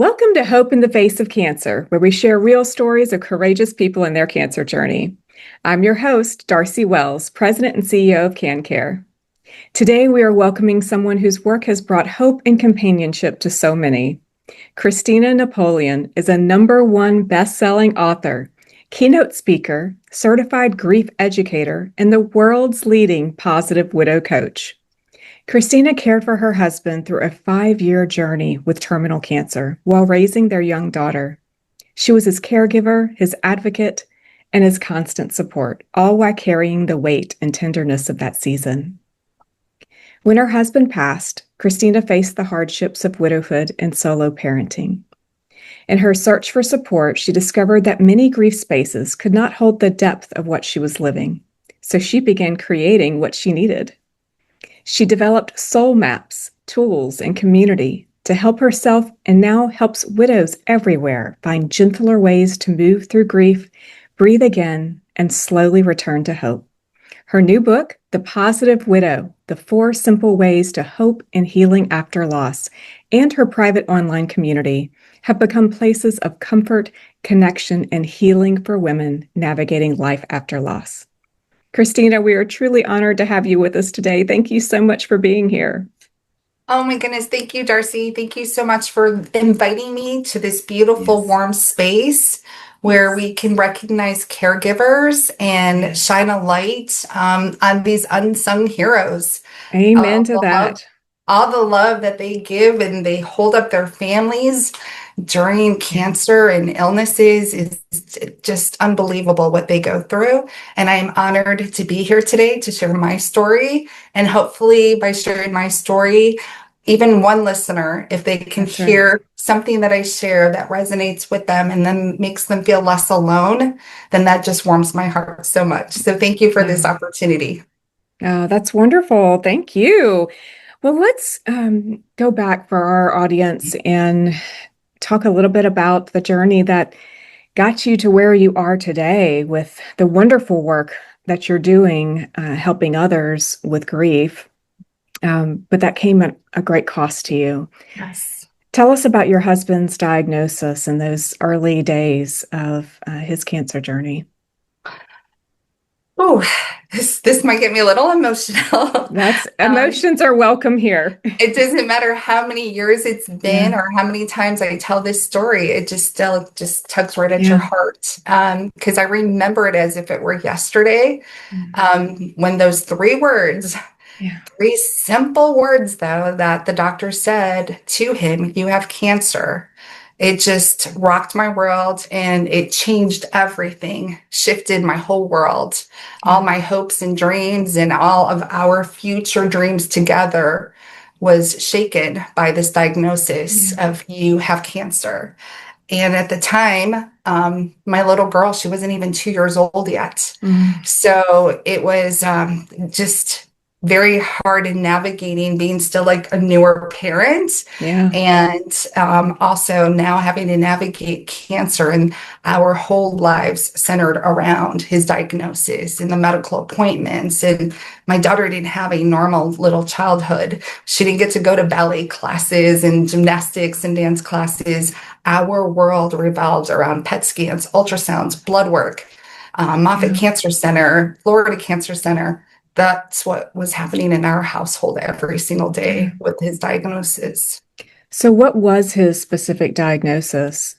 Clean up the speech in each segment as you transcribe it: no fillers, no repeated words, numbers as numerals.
Welcome to Hope in the Face of Cancer, where we share real stories of courageous people in their cancer journey. I'm your host, Darcy Wells, President and CEO of CanCare. Today, we are welcoming someone whose work has brought hope and companionship to so many. Christina Napoleon is a #1 best-selling author, keynote speaker, certified grief educator, and the world's leading positive widow coach. Christina cared for her husband through a 5-year journey with terminal cancer while raising their young daughter. She was his caregiver, his advocate, and his constant support, all while carrying the weight and tenderness of that season. When her husband passed, Christina faced the hardships of widowhood and solo parenting. In her search for support, she discovered that many grief spaces could not hold the depth of what she was living, so she began creating what she needed. She developed soul maps, tools, and community to help herself and now helps widows everywhere find gentler ways to move through grief, breathe again, and slowly return to hope. Her new book, The Positive Widow, The 4 Simple Ways to Hope and Healing After Loss, and her private online community have become places of comfort, connection, and healing for women navigating life after loss. Christina, we are truly honored to have you with us today. Thank you so much for being here. Oh my goodness. Thank you, Darcy. Thank you so much for inviting me to this beautiful, warm space where we can recognize caregivers and shine a light on these unsung heroes. Amen to The love, that. all the love that they give and they hold up their families during cancer and illnesses is just unbelievable what they go through. And I'm honored to be here today to share my story. And hopefully by sharing my story, even one listener, if they can hear something that I share that resonates with them and then makes them feel less alone, then that just warms my heart so much. So thank you for this opportunity. Oh, that's wonderful. Thank you. Well, let's go back for our audience and talk a little bit about the journey that got you to where you are today with the wonderful work that you're doing, helping others with grief. But that came at a great cost to you. Yes. Tell us about your husband's diagnosis and those early days of his cancer journey. Oh, this might get me a little emotional. Emotions are welcome here. It doesn't matter how many years it's been or how many times I tell this story, it just still just tugs right at your heart. Because I remember it as if it were yesterday. When those 3 words, 3 simple words though, that the doctor said to him, "You have cancer." It just rocked my world and it changed everything, shifted my whole world. All my hopes and dreams and all of our future dreams together was shaken by this diagnosis of you have cancer. And at the time, my little girl, she wasn't even 2 years old yet. So it was just very hard in navigating being still like a newer parent and also now having to navigate cancer and our whole lives centered around his diagnosis and the medical appointments. And my daughter didn't have a normal little childhood. She didn't get to go to ballet classes and gymnastics and dance classes. Our world revolves around PET scans, ultrasounds, blood work, Moffitt Cancer Center, Florida Cancer Center. That's what was happening in our household every single day with his diagnosis. So what was his specific diagnosis?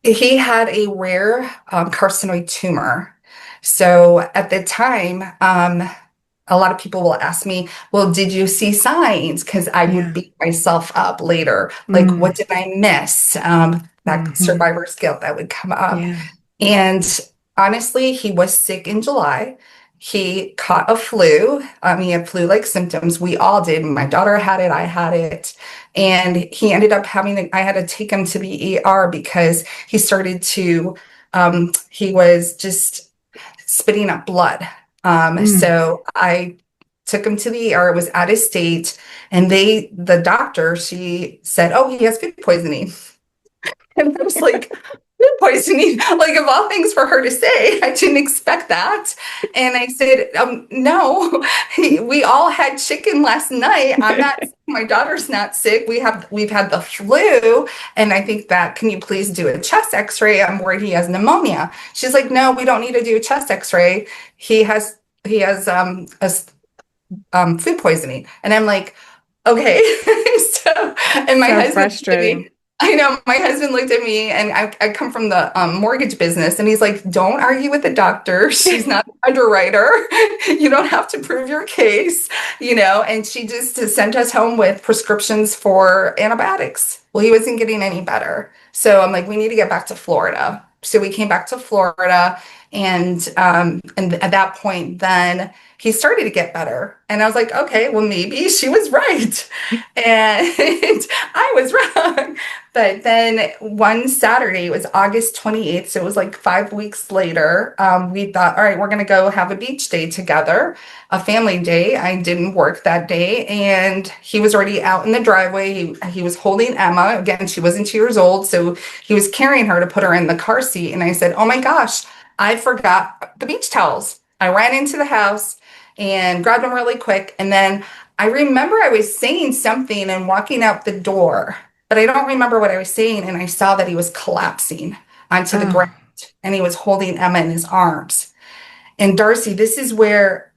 He had a rare carcinoid tumor. So at the time, a lot of people will ask me, well, did you see signs? Because I would beat myself up later. Like, what did I miss? That survivor's guilt that would come up. And honestly, he was sick in July. He caught a flu. He had flu-like symptoms. We all did. My daughter had it. I had it. And he ended up I had to take him to the ER because he started to, he was just spitting up blood. So I took him to the ER. It was out of state. And the doctor, she said, "Oh, he has food poisoning." And I was like, food poisoning, like of all things for her to say. I didn't expect that. And I said, no, we all had chicken last night. I'm not sick. My daughter's not sick. We've had the flu. And I think that, can you please do a chest x-ray? I'm worried he has pneumonia. She's like, no, we don't need to do a chest x-ray. He has food poisoning. And I'm like, okay. So, and my So husband looked at frustrating. me. I know my husband looked at me, and I come from the mortgage business, and he's like, don't argue with the doctor. She's not an underwriter. You don't have to prove your case, and she just sent us home with prescriptions for antibiotics. Well, he wasn't getting any better. So I'm like, we need to get back to Florida. So we came back to Florida, and at that point, then he started to get better. And I was like, okay, well, maybe she was right. And I was wrong. But then one Saturday, it was August 28th. So it was like 5 weeks later. We thought, all right, we're going to go have a beach day together, a family day. I didn't work that day. And he was already out in the driveway. He was holding Emma. Again, she wasn't 2 years old. So he was carrying her to put her in the car seat. And I said, oh my gosh, I forgot the beach towels. I ran into the house and grabbed them really quick. And then I remember I was saying something and walking out the door, but I don't remember what I was saying. And I saw that he was collapsing onto the ground Oh, and he was holding Emma in his arms. And Darcy, this is where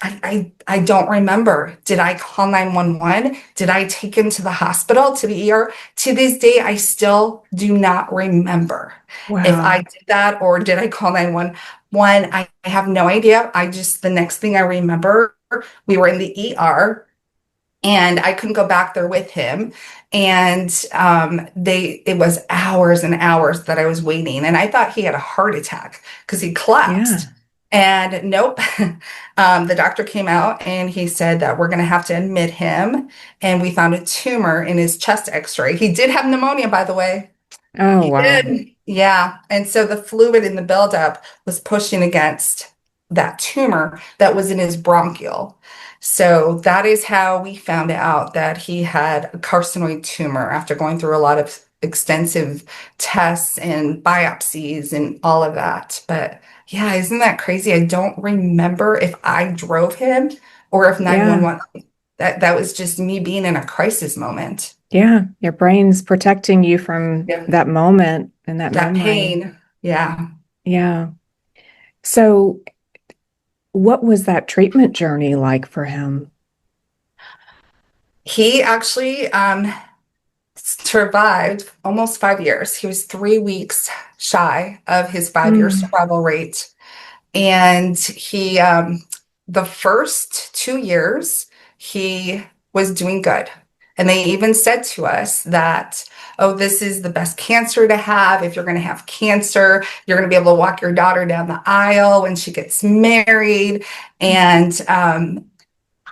I don't remember. Did I call 911? Did I take him to the hospital, to the ER? To this day, I still do not remember if I wow. did that or did I call 911. I have no idea. The next thing I remember, we were in the ER and I couldn't go back there with him. And it was hours and hours that I was waiting. And I thought he had a heart attack because he collapsed. Yeah. And nope, the doctor came out and he said that we're going to have to admit him. And we found a tumor in his chest x-ray. He did have pneumonia, by the way. Oh, He wow. did. Yeah. And so the fluid in the buildup was pushing against that tumor that was in his bronchial. So that is how we found out that he had a carcinoid tumor after going through a lot of extensive tests and biopsies and all of that. But yeah, isn't that crazy? I don't remember if I drove him or if Yeah. 911. That was just me being in a crisis moment. Yeah. Your brain's protecting you from Yeah. that moment and that That memory. pain. Yeah. Yeah. So, what was that treatment journey like for him? He actually survived almost 5 years. He was 3 weeks shy of his 5 year Mm, survival rate. And the first 2 years, he was doing good. And they even said to us that, oh, this is the best cancer to have. If you're going to have cancer, you're going to be able to walk your daughter down the aisle when she gets married. And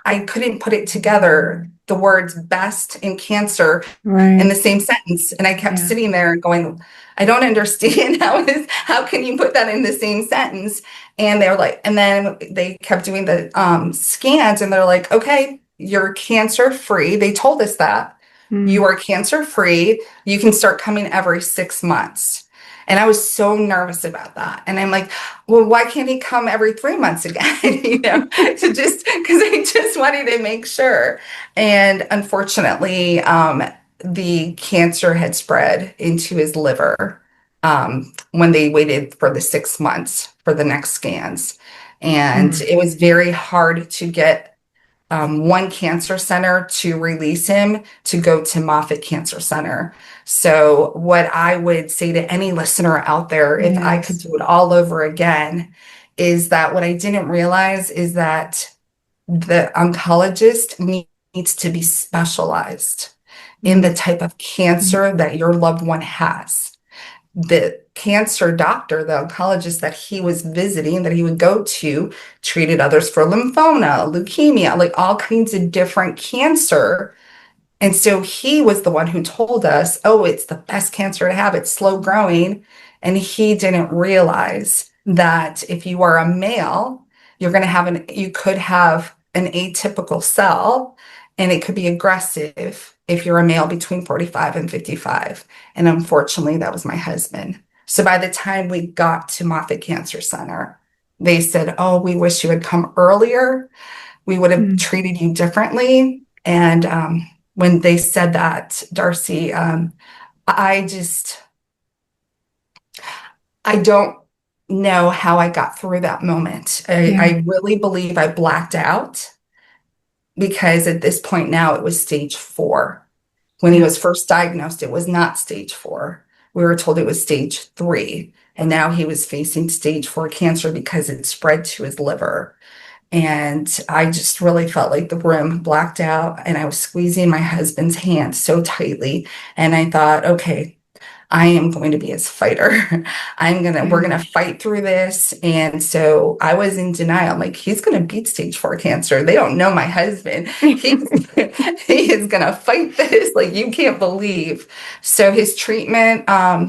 I couldn't put it together, the words best and cancer in right. the same sentence. And I kept Yeah. sitting there going, I don't understand how can you put that in the same sentence? And they were like, and then they kept doing the scans and they're like, okay, you're cancer free. They told us that you Mm, are cancer free. You can start coming every 6 months. And I was so nervous about that. And I'm like, well, why can't he come every 3 months again? To just because I just wanted to make sure. And unfortunately, the cancer had spread into his liver when they waited for the 6 months for the next scans. And mm, it was very hard to get one cancer center to release him to go to Moffitt Cancer Center. So, what I would say to any listener out there, if I could yes. do it all over again, is that what I didn't realize is that the oncologist needs to be specialized in the Mm, type of mm, cancer that your loved one has. The cancer doctor, the oncologist that he was visiting, that he would go to, treated others for lymphoma, leukemia, like all kinds of different cancer. And so he was the one who told us, oh, it's the best cancer to have. It's slow growing. And he didn't realize that if you are a male, you could have an atypical cell and it could be aggressive if you're a male between 45 and 55. And unfortunately, that was my husband. So by the time we got to Moffitt Cancer Center, they said, "Oh, we wish you had come earlier. We would have Mm. treated you differently." And when they said that, Darcy, I just, I don't know how I got through that moment. Yeah. I really believe I blacked out because at this point now it was stage 4. When he Yeah. was first diagnosed, it was not stage 4. We were told it was stage 3. And now he was facing stage 4 cancer because it spread to his liver. And I just really felt like the room blacked out, and I was squeezing my husband's hand so tightly. And I thought, okay, I am going to be his fighter. We're Yeah. gonna fight through this. And so I was in denial. I'm like, he's gonna beat stage 4 cancer. They don't know my husband. He is gonna fight this. Like, you can't believe. So his treatment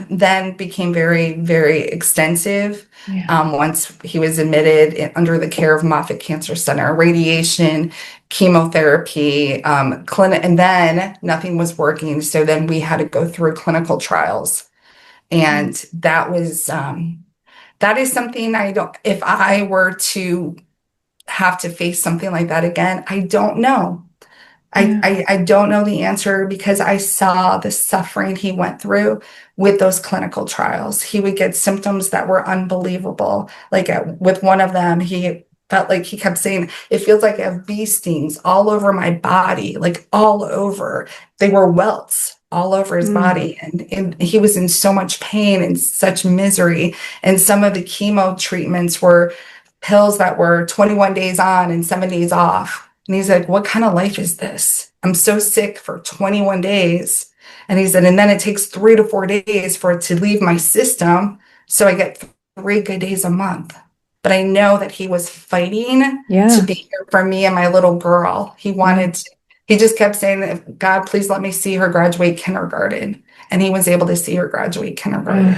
then became very, very extensive. Yeah. Once he was admitted under the care of Moffitt Cancer Center, radiation, chemotherapy, clinic, and then nothing was working. So then we had to go through clinical trials. Mm. And that is something I don't, if I were to have to face something like that again, I don't know. Yeah. I don't know the answer because I saw the suffering he went through with those clinical trials. He would get symptoms that were unbelievable. Like with one of them, he felt like he kept saying, "It feels like I have bee stings all over my body, like all over." They were welts all over his Mm. body. And he was in so much pain and such misery. And some of the chemo treatments were pills that were 21 days on and 7 days off. And he's like, "What kind of life is this? I'm so sick for 21 days." And he said, "And then it takes 3 to 4 days for it to leave my system. So I get 3 good days a month." But I know that he was fighting to Yeah. be here for me and my little girl. Yeah. He just kept saying, "God, please let me see her graduate kindergarten." And he was able to see her graduate kindergarten.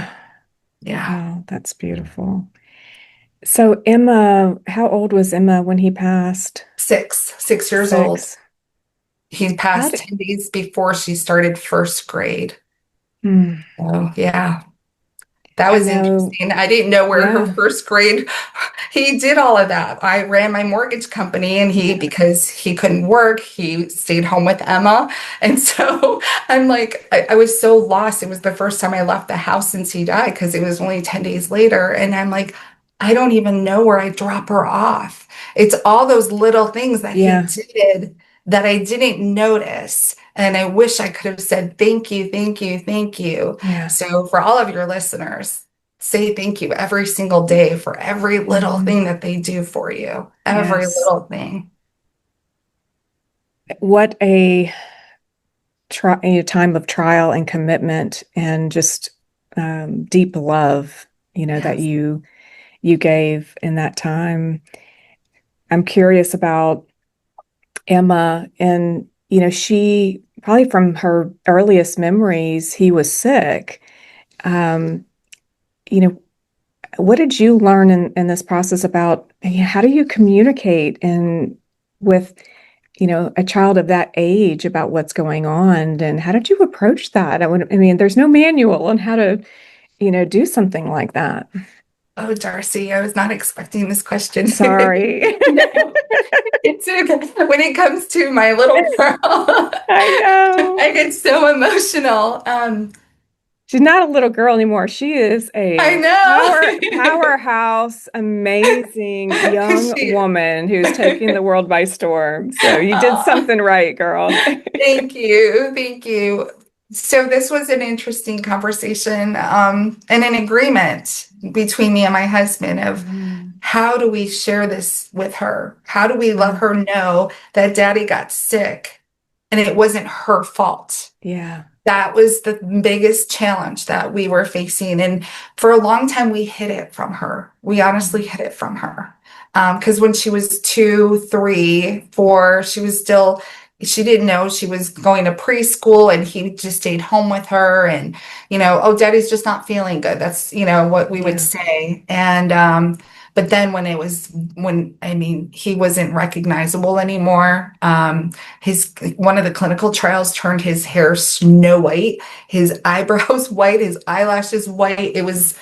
Yeah. Wow, that's beautiful. So Emma, how old was Emma when he passed? 6 years old. 6. He How passed did 10 days before she started first grade. mm, Oh, yeah. That I was know. interesting. I didn't know where her Yeah. first grade, he did all of that. I ran my mortgage company, and Yeah. because he couldn't work, he stayed home with Emma. And so I'm like, I was so lost. It was the first time I left the house since he died because it was only 10 days later. And I'm like, I don't even know where I drop her off. It's all those little things that he Yeah. did that I didn't notice. And I wish I could have said, "Thank you, thank you, thank you." Yeah. So, for all of your listeners, say thank you every single day for every little Mhm. thing that they do for you, every Yes. little thing. What a time of trial and commitment and just deep love, that Yes. you gave in that time. I'm curious about Emma, and she probably from her earliest memories, he was sick. Um, you know, what did you learn in this process about how do you communicate with a child of that age about what's going on, and how did you approach that? I mean, there's no manual on how to, do something like that. Oh, Darcy, I was not expecting this question. Sorry. No, it's okay. When it comes to my little girl, I know. I get so emotional. She's not a little girl anymore. She is I a know. powerhouse, amazing young She, woman who's taking the world by storm. So you did oh, something right, girl. thank you. Thank you. So this was an interesting conversation, and an agreement between me and my husband of Mm, how do we share this with her? How do we let yeah. her know that daddy got sick and it wasn't her fault? Yeah. That was the biggest challenge that we were facing. And for a long time, we hid it from her. We honestly Mm, hid it from her. Because when she was 2, 3, 4, she didn't know she was going to preschool, and he just stayed home with her. And, "Oh, daddy's just not feeling good." That's, what we would yeah. say. And But then he wasn't recognizable anymore. His one of the clinical trials turned his hair snow white, his eyebrows white, his eyelashes white. It was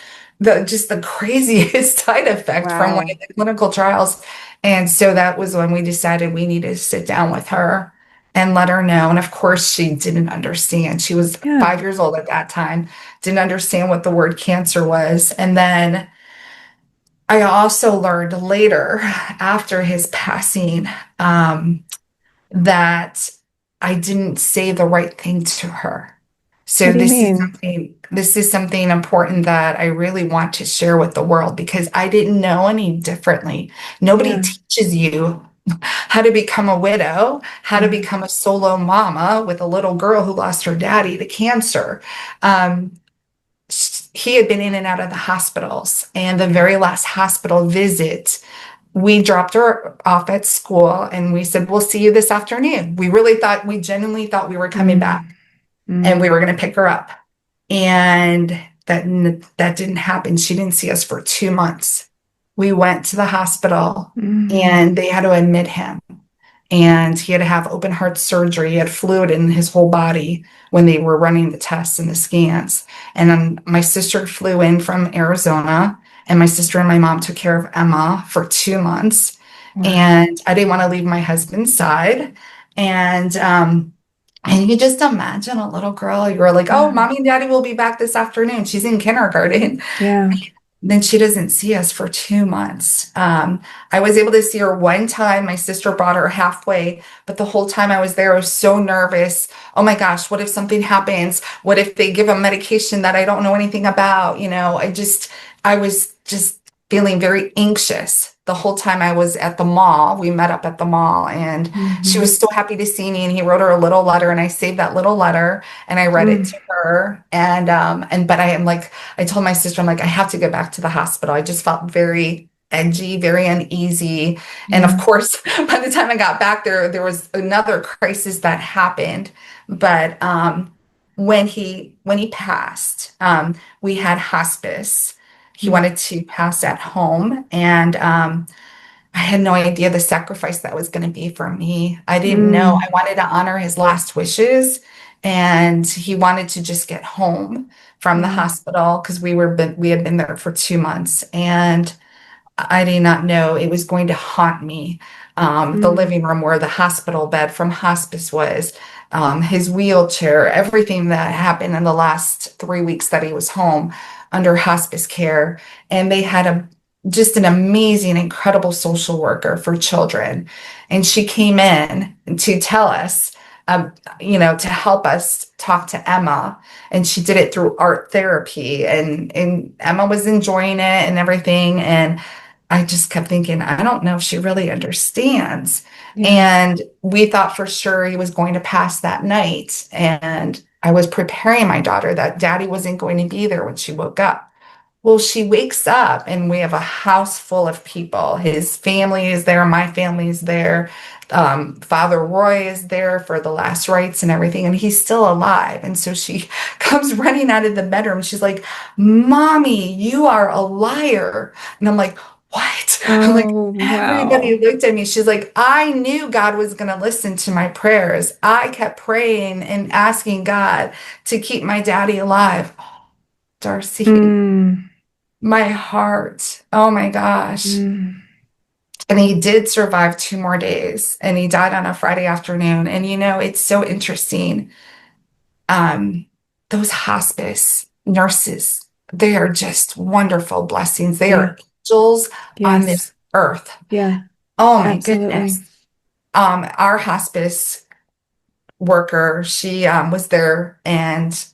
just the craziest side effect from one Wow. of the clinical trials. And so that was when we decided we needed to sit down with her and let her know. And of course, she didn't understand. She was Yeah. 5 years old at that time, didn't understand what the word cancer was. And then I also learned later, after his passing, that I didn't say the right thing to her. So What do you mean? this is something important that I really want to share with the world because I didn't know any differently. Nobody Yeah. teaches you how to become a widow, how to Yeah. become a solo mama with a little girl who lost her daddy to cancer. Um, he had been in and out of the hospitals, and the very last hospital visit, we dropped her off at school and we said, "We'll see you this afternoon." We genuinely thought we were coming back Mm. and we Mm. were going to pick her up. And that didn't happen. She didn't see us for 2 months. We went to the hospital Mm. and they had to admit him. And he had to have open heart surgery. He had fluid in his whole body when they were running the tests and the scans. And then my sister flew in from Arizona, and my sister and my mom took care of Emma for 2 months. Wow. And I didn't want to leave my husband's side. And you just imagine a little girl, you're like, "Oh, Yeah. mommy and daddy will be back this afternoon." She's in kindergarten. Yeah. Then she doesn't see us for 2 months. I was able to see her one time. My sister brought her halfway, but the whole time I was there, I was so nervous. Oh my gosh, what if something happens? What if they give a medication that I don't know anything about? I was just feeling very anxious the whole time I was at the mall. We met up at the mall, and she Hmm. was so happy to see me. And he wrote her a little letter, and I saved that little letter and I read it Mm. to her. But I am like, I told my sister, I'm like, I have to go back to the hospital. I just felt very edgy, very uneasy. And of Yeah. course, by the time I got back there was another crisis that happened. But when he passed, we had hospice. He Mm. wanted to pass at home, and I had no idea the sacrifice that was going to be for me. I didn't know. I Mm. wanted to honor his last wishes, and he wanted to just get home from the Yeah. hospital because we had been there for 2 months, and I did not know it was going to haunt me. The Mm. living room where the hospital bed from hospice was, his wheelchair, everything that happened in the last 3 weeks that he was home under hospice care. And they had just an amazing, incredible social worker for children. And she came in to tell us, to help us talk to Emma, and she did it through art therapy, and Emma was enjoying it and everything. And I just kept thinking, I don't know if she really understands. Yeah. And we thought for sure he was going to pass that night. And I was preparing my daughter that daddy wasn't going to be there when she woke up. Well, she wakes up and we have a house full of people. His family is there, my family is there. Father Roy is there for the last rites and everything, and he's still alive. And so she comes running out of the bedroom. She's like, "Mommy, you are a liar." And I'm like, "What?" I'm like, Oh, everybody wow. looked at me. She's like, "I knew God was going to listen to my prayers. I kept praying and asking God to keep my daddy alive." Darcy, Mm. my heart. Oh my gosh. Mm. And he did survive 2 more days, and he died on a Friday afternoon. And it's so interesting. Um, those hospice nurses, they are just wonderful blessings. They Yeah. are angels on Yes. this earth. Yeah. Oh my goodness. Absolutely. Our hospice worker, she was there, and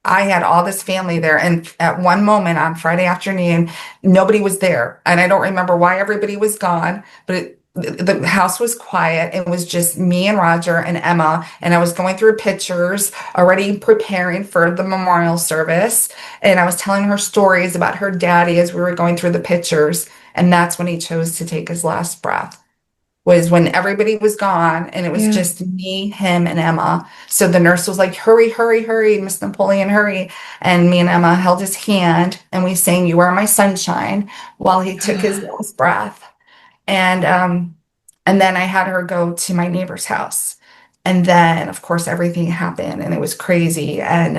I had all this family there, and at one moment on Friday afternoon, nobody was there. And I don't remember why everybody was gone, but the house was quiet. It was just me and Roger and Emma. And I was going through pictures, already preparing for the memorial service. And I was telling her stories about her daddy as we were going through the pictures. And that's when he chose to take his last breath. was when everybody was gone and it was Yeah. just me, him, and Emma. So the nurse was like, hurry, hurry, hurry, Miss Napoleon, hurry. And me and Emma held his hand and we sang You Are My Sunshine while he took his last breath. And then I had her go to my neighbor's house. And then, of course, everything happened and it was crazy. And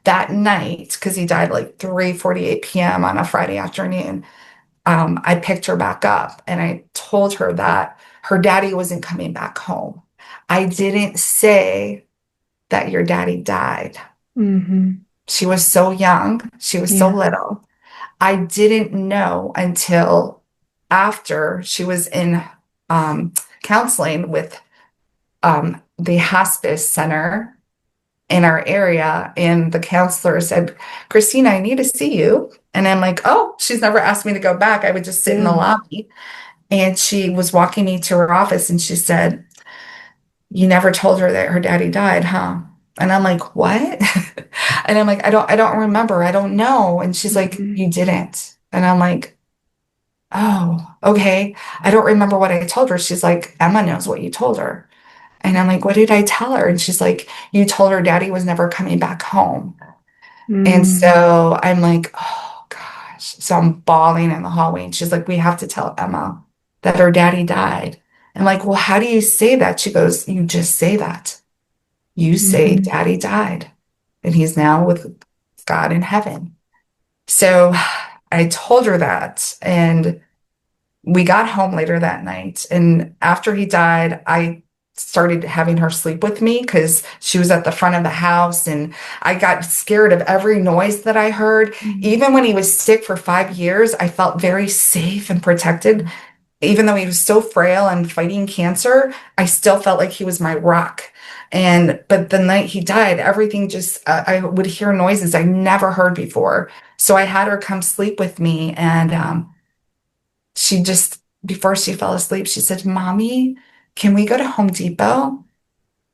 that night, because he died like 3:48 p.m. on a Friday afternoon, I picked her back up and I told her that her daddy wasn't coming back home. I didn't say that your daddy died. Mm-hmm. She was so young, she was so Yeah. little. I didn't know until after she was in counseling with the hospice center in our area. And the counselor said, Christina, I need to see you. And I'm like, oh, she's never asked me to go back. I would just sit in the Yeah. lobby. And she was walking me to her office and she said, you never told her that her daddy died, huh? And I'm like, what? And I'm like, I don't remember. I don't know. And she's like, Mm-hmm. you didn't. And I'm like, oh, okay. I don't remember what I told her. She's like, Emma knows what you told her. And I'm like, what did I tell her? And she's like, you told her daddy was never coming back home. And Mm-hmm. so I'm like, oh gosh. So I'm bawling in the hallway. And she's like, we have to tell Emma that her daddy died. I'm like, well, how do you say that? She goes, you just say that. You say Mm-hmm. daddy died and he's now with God in heaven. So I told her that. And we got home later that night. And after he died, I started having her sleep with me because she was at the front of the house. And I got scared of every noise that I heard. Even when he was sick for 5 years, I felt very safe and protected. Even though he was so frail and fighting cancer, I still felt like he was my rock. But the night he died, everything just, I would hear noises I never heard before. So I had her come sleep with me. And she just, before she fell asleep, she said, Mommy, can we go to Home Depot?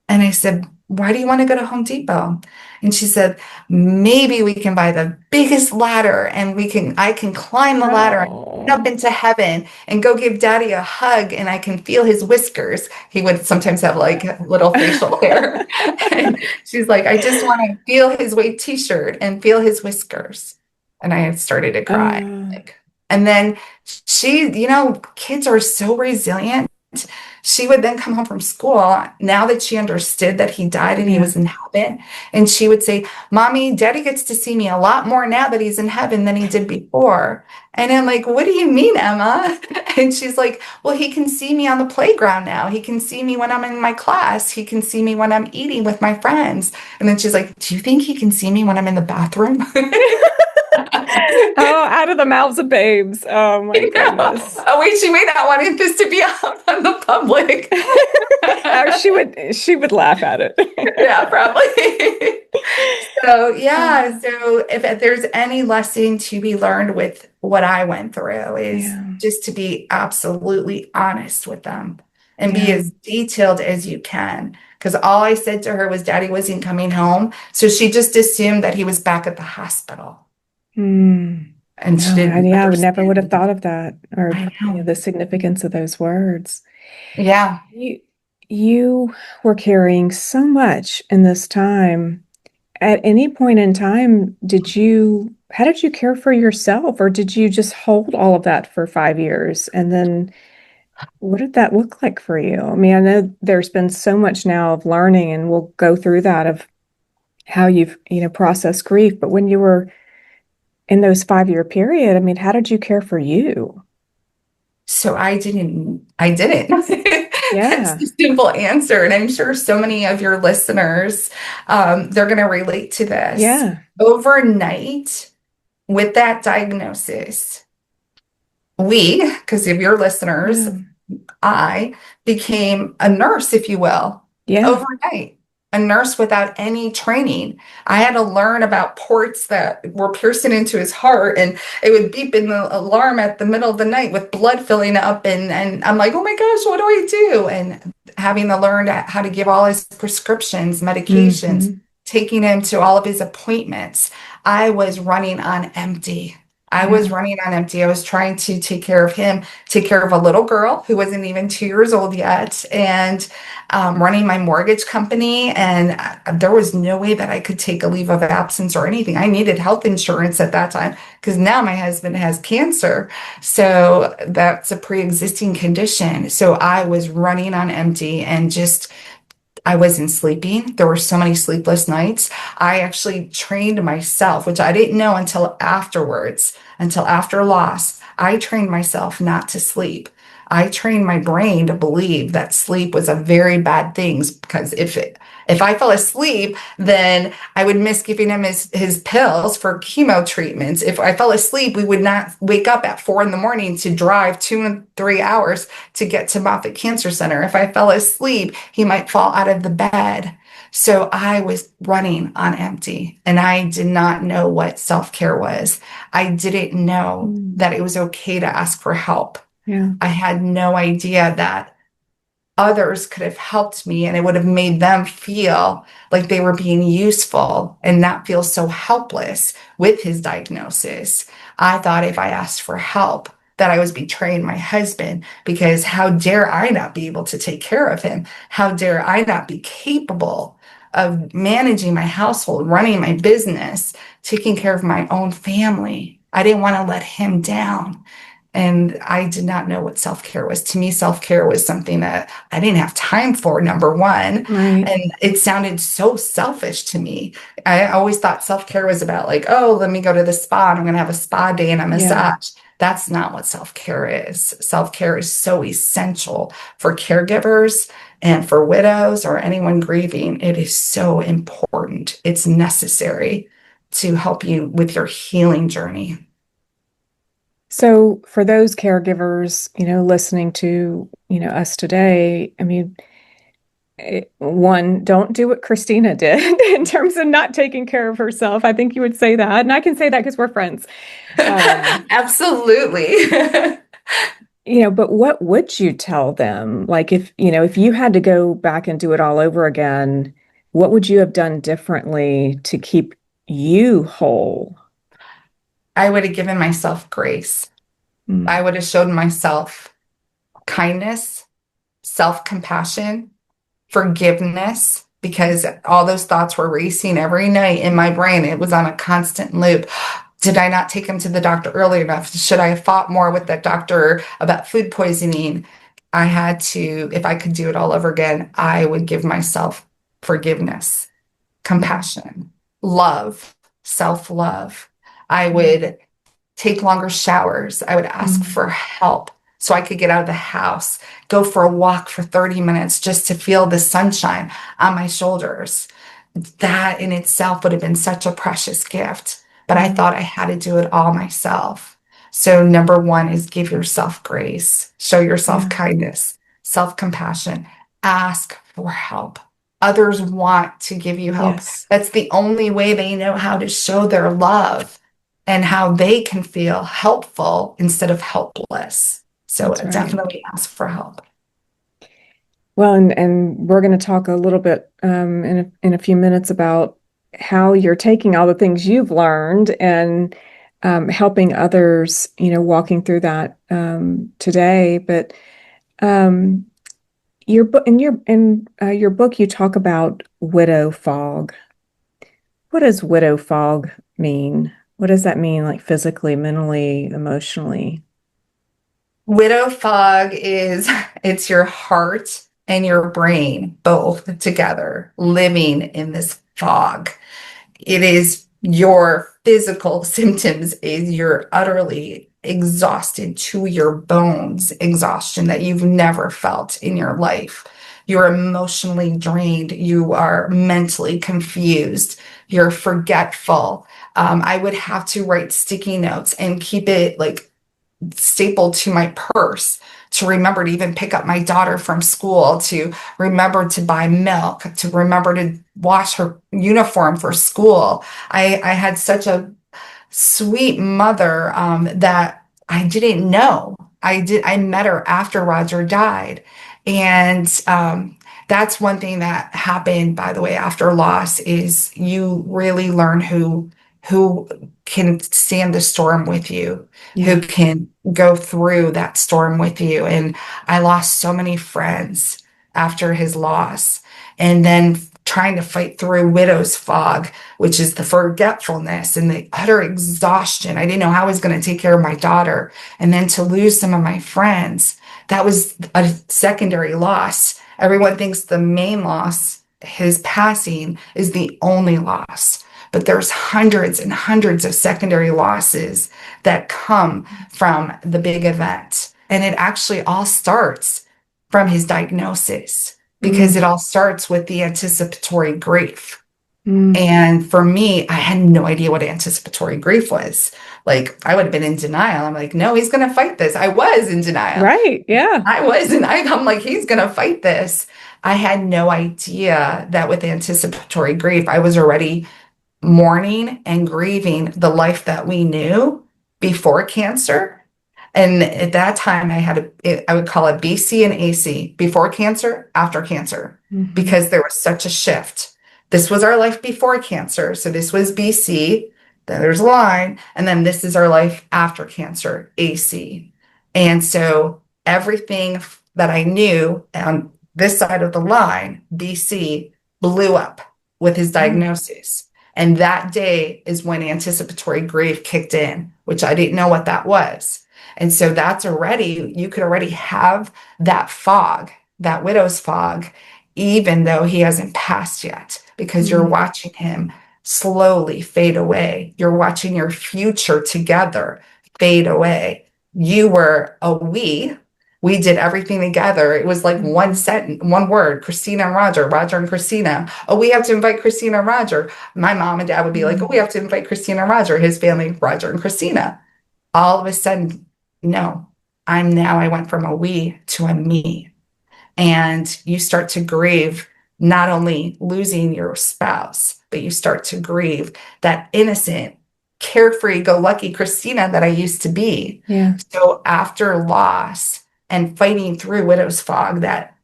And I said, why do you want to go to Home Depot? And she said, maybe we can buy the biggest ladder and I can climb the ladder and get up Oh. into heaven and go give daddy a hug and I can feel his whiskers. He would sometimes have like little facial hair. And she's like, I just want to feel his white t-shirt and feel his whiskers. And I had started to cry. Uh, Like, and then kids are so resilient. She would then come home from school now that she understood that he died and he yeah. was in heaven. And she would say, Mommy, Daddy gets to see me a lot more now that he's in heaven than he did before. And I'm like, what do you mean, Emma? And she's like, well, he can see me on the playground now. He can see me when I'm in my class. He can see me when I'm eating with my friends. And then she's like, do you think he can see me when I'm in the bathroom? Oh, out of the mouths of babes. Oh my You know. goodness. Oh, wait, she may not want this to be out on the public. Oh, she would laugh at it. Yeah, probably. So, yeah. Um, So, if there's any lesson to be learned with what I went through, is yeah. just to be absolutely honest with them and be Yeah. as detailed as you can. Because all I said to her was, Daddy wasn't coming home. So she just assumed that he was back at the hospital. Hmm. And she No, didn't yeah, I would never would have understand. thought of that or I know. the significance of those words. Yeah. You were carrying so much in this time. At any point in time, how did you care for yourself, or did you just hold all of that for 5 years? And then what did that look like for you? I mean, I know there's been so much now of learning, and we'll go through that of how you've, processed grief. But when you were in those 5 year period, I mean, how did you care for you? So I didn't. That's Yeah. the simple answer. And I'm sure so many of your listeners, they're going to relate to this. Yeah. Overnight, with that diagnosis, because of your listeners, Yeah. I became a nurse, if you will, Yeah. overnight. A nurse without any training. I had to learn about ports that were piercing into his heart, and it would beep in the alarm at the middle of the night with blood filling up. And I'm like, oh my gosh, what do I do? And having to learn how to give all his prescriptions, medications, Hmm. taking him to all of his appointments. I was running on empty. I was Yeah. running on empty. I was trying to take care of him, take care of a little girl who wasn't even 2 years old yet, and running my mortgage company. And there was no way that I could take a leave of absence or anything. I needed health insurance at that time because now my husband has cancer. So that's a pre-existing condition. So I was running on empty and just I wasn't sleeping. There were so many sleepless nights. I actually trained myself, which I didn't know until afterwards, until after loss. I trained myself not to sleep. I trained my brain to believe that sleep was a very bad thing because if I fell asleep, then I would miss giving him his pills for chemo treatments. If I fell asleep, we would not wake up at 4 in the morning to drive 2 and 3 hours to get to Moffitt Cancer Center. If I fell asleep, he might fall out of the bed. So I was running on empty and I did not know what self-care was. I didn't know Mm. that it was okay to ask for help. Yeah. I had no idea that others could have helped me and it would have made them feel like they were being useful and not feel so helpless with his diagnosis. I thought if I asked for help, that I was betraying my husband because how dare I not be able to take care of him? How dare I not be capable of managing my household, running my business, taking care of my own family? I didn't want to let him down. And I did not know what self care was. To me, self care was something that I didn't have time for, number one. Right. And it sounded so selfish to me. I always thought self care was about, like, oh, let me go to the spa and I'm going to have a spa day and a Yeah. massage. That's not what self care is. Self care is so essential for caregivers and for widows or anyone grieving. It is so important. It's necessary to help you with your healing journey. So for those caregivers, listening to, us today, I mean, one, don't do what Christina did in terms of not taking care of herself. I think you would say that. And I can say that because we're friends. Absolutely. But what would you tell them? Like if you had to go back and do it all over again, what would you have done differently to keep you whole? I would have given myself grace. I Mm. would have showed myself kindness, self compassion, forgiveness, because all those thoughts were racing every night in my brain. It was on a constant loop. Did I not take him to the doctor early enough? Should I have fought more with that doctor about food poisoning? I had to, if I could do it all over again, I would give myself forgiveness, compassion, love, self love. I would take longer showers. I would ask Mm. for help so I could get out of the house, go for a walk for 30 minutes just to feel the sunshine on my shoulders. That in itself would have been such a precious gift, but I Mm. thought I had to do it all myself. So, number one is give yourself grace, show yourself Yeah. kindness, self compassion, ask for help. Others want to give you help. Yes. That's the only way they know how to show their love and how they can feel helpful instead of helpless. So, That's right. definitely ask for help. Well, and we're going to talk a little bit in a few minutes about how you're taking all the things you've learned and helping others, walking through that today. But um, your book in your book, you talk about widow fog. What does widow fog mean? What does that mean, like physically, mentally, emotionally? Widow fog is it's your heart and your brain both together living in this fog. It is your physical symptoms is you're utterly exhausted to your bones, exhaustion that you've never felt in your life. You're emotionally drained. You are mentally confused. You're forgetful. I would have to write sticky notes and keep it like stapled to my purse to remember to even pick up my daughter from school, to remember to buy milk, to remember to wash her uniform for school. I had such a sweet mother that I didn't know. I met her after Roger died. And that's one thing that happened, by the way, after loss is you really learn who who can stand the storm with you, who Yeah. can go through that storm with you. And I lost so many friends after his loss. And then trying to fight through widow's fog, which is the forgetfulness and the utter exhaustion. I didn't know how I was going to take care of my daughter. And then to lose some of my friends, that was a secondary loss. Everyone thinks the main loss, his passing, is the only loss. But there's hundreds and hundreds of secondary losses that come from the big event. And it actually all starts from his diagnosis because it Mm. all starts with the anticipatory grief. Mm. And for me, I had no idea what anticipatory grief was. Like, I would have been in denial. I'm like, no, he's going to fight this. I was in denial. Right. Yeah. I'm like, he's going to fight this. I had no idea that with anticipatory grief, I was already mourning and grieving the life that we knew before cancer. And at that time, I would call it BC and AC, before cancer, after cancer, Hmm. because there was such a shift. This was our life before cancer. So this was BC, then there's a line, and then this is our life after cancer, AC. And so everything that I knew on this side of the line, BC, blew up with his Yeah. diagnosis. And that day is when anticipatory grief kicked in, which I didn't know what that was. And so you could already have that fog, that widow's fog, even though he hasn't passed yet, because you're Mm. watching him slowly fade away. You're watching your future together fade away. You were a we. We did everything together. It was like one Mhm. sentence, one word, Christina and Roger, Roger and Christina. Oh, we have to invite Christina and Roger. My mom and dad would be like, oh, we Mm. have to invite Christina and Roger, his family, Roger and Christina. All of a sudden, no, I went from a we to a me. And you start to grieve not only losing your spouse, but you start to grieve that innocent, carefree, go lucky Christina that I used to be. Yeah. So after loss and fighting through widow's fog, that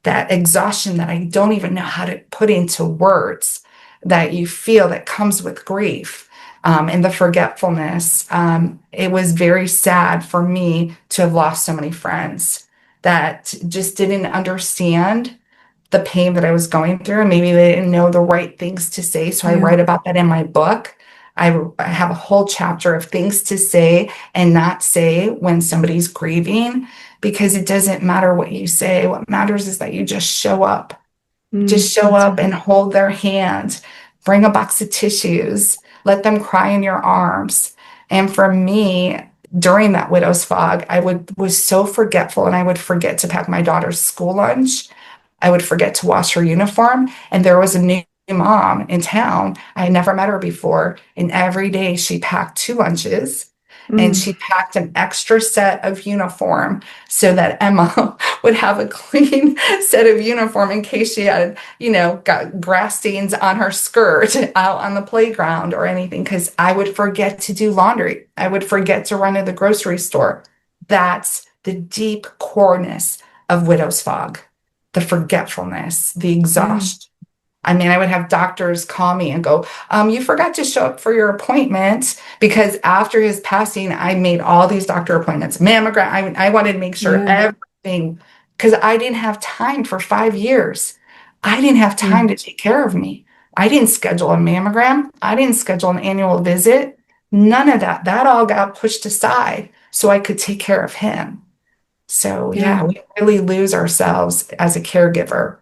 exhaustion that I don't even know how to put into words that you feel that comes with grief, and the forgetfulness. It was very sad for me to have lost so many friends that just didn't understand the pain that I was going through, and maybe they didn't know the right things to say. So I Yeah. write about that in my book. I have a whole chapter of things to say and not say when somebody's grieving, because it doesn't matter what you say. What matters is that you just show up. Mm. Just show That's up and right. hold their hand. Bring a box of tissues. Let them cry in your arms. And for me, during that widow's fog, was so forgetful, and I would forget to pack my daughter's school lunch. I would forget to wash her uniform. And there was a new mom in town. I had never met her before. And every day she packed two lunches, and Mm. she packed an extra set of uniform so that Emma would have a clean set of uniform in case she had, got grass stains on her skirt out on the playground or anything. Because I would forget to do laundry. I would forget to run to the grocery store. That's the deep coreness of widow's fog, the forgetfulness, the Yeah. exhaustion. I mean, I would have doctors call me and go, you forgot to show up for your appointment, because after his passing, I made all these doctor appointments, mammogram. I wanted to make sure Yeah. everything, because I didn't have time for 5 years. I didn't have time Mm. to take care of me. I didn't schedule a mammogram. I didn't schedule an annual visit. None of that. That all got pushed aside so I could take care of him. So, yeah, Yeah. we really lose ourselves as a caregiver.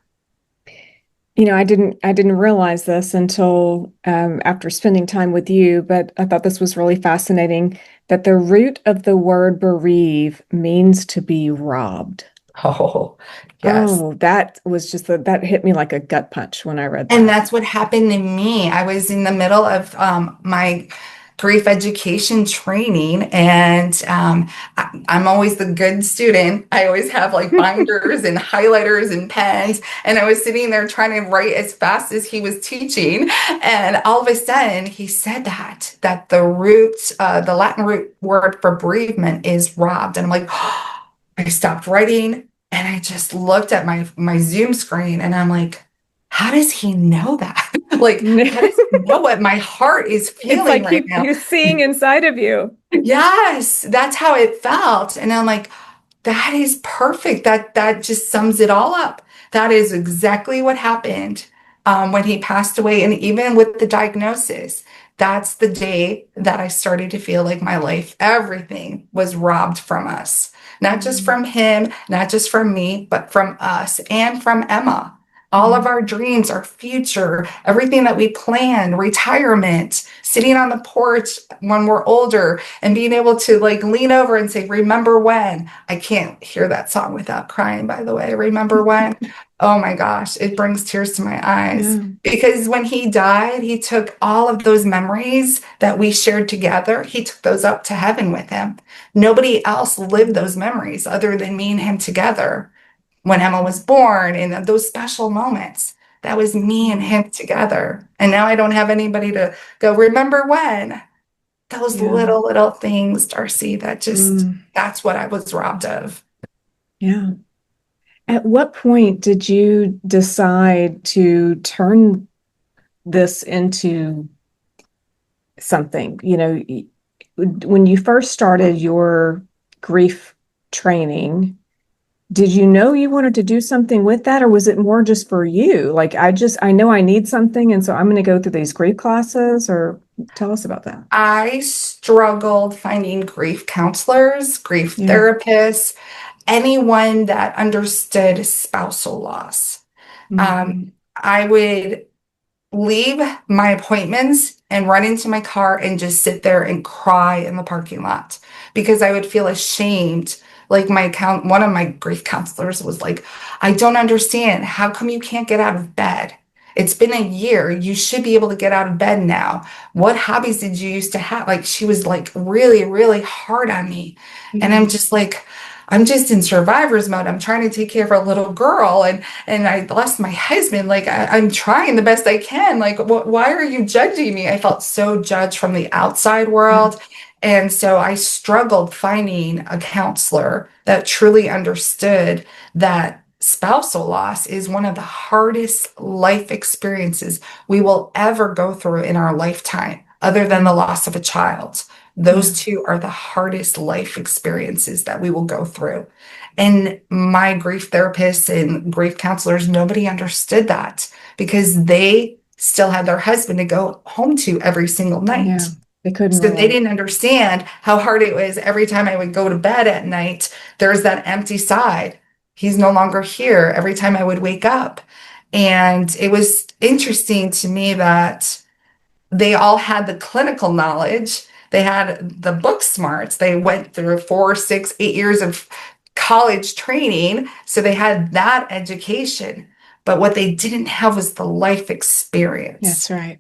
I didn't realize this until after spending time with you, but I thought this was really fascinating that the root of the word bereave means to be robbed. Oh, yes. Oh, that was just that hit me like a gut punch when I read And that. that's what happened to me. I was in the middle of my grief education training, and I'm always the good student. I always have like binders and highlighters and pens, and I was sitting there trying to write as fast as he was teaching. And all of a sudden, he said that the Latin root word for bereavement is robbed, and I'm like, I stopped writing, and I just looked at my Zoom screen, and I'm like, how does he know that? Like, how does he know what my heart is feeling It's like right now? he's seeing inside of you. Yes, that's how it felt. And I'm like, that is perfect. That just sums it all up. That is exactly what happened when he passed away. And even with the diagnosis, that's the day that I started to feel like my life, everything was robbed from us. Not just from him, not just from me, but from us and from Emma. All of our dreams, our future, everything that we planned, retirement, sitting on the porch when we're older and being able to like lean over and say, remember when? I can't hear that song without crying, by the way. Remember when? Oh my gosh, it brings tears to my eyes. Yeah. Because when he died, he took all of those memories that we shared together, he took those up to heaven with him. Nobody else lived those memories other than me and him together when Emma was born and those special moments. That was me and him together. And now I don't have anybody to go, remember when? Those Yeah. little things, Darcy, that just, that's what I was robbed of. Yeah. At what point did you decide to turn this into something? When you first started your grief training, did you know you wanted to do something with that, or was it more just for you? Like, I know I need something, and so I'm going to go through these grief classes, or tell us about that. I struggled finding grief counselors, grief Yeah. therapists, anyone that understood spousal loss. I would leave my appointments and run into my car and just sit there and cry in the parking lot because I would feel ashamed. Like one of my grief counselors was like, I don't understand. How come you can't get out of bed? It's been a year. You should be able to get out of bed now. What hobbies did you used to have? Like she was like really, really hard on me. And I'm just like, I'm just in survivor's mode. I'm trying to take care of a little girl and I lost my husband. Like I'm trying the best I can. Like, why are you judging me? I felt so judged from the outside world. And so I struggled finding a counselor that truly understood that spousal loss is one of the hardest life experiences we will ever go through in our lifetime, other than the loss of a child. Those two are the hardest life experiences that we will go through. And my grief therapists and grief counselors, nobody understood that because they still had their husband to go home to every single night. Yeah, they couldn't So they relate. didn't understand how hard it was every time I would go to bed at night. There's that empty side. He's no longer here every time I would wake up. And it was interesting to me that they all had the clinical knowledge. They had the book smarts. They went through 4, 6, 8 years of college training. So they had that education. But what they didn't have was the life experience. That's right.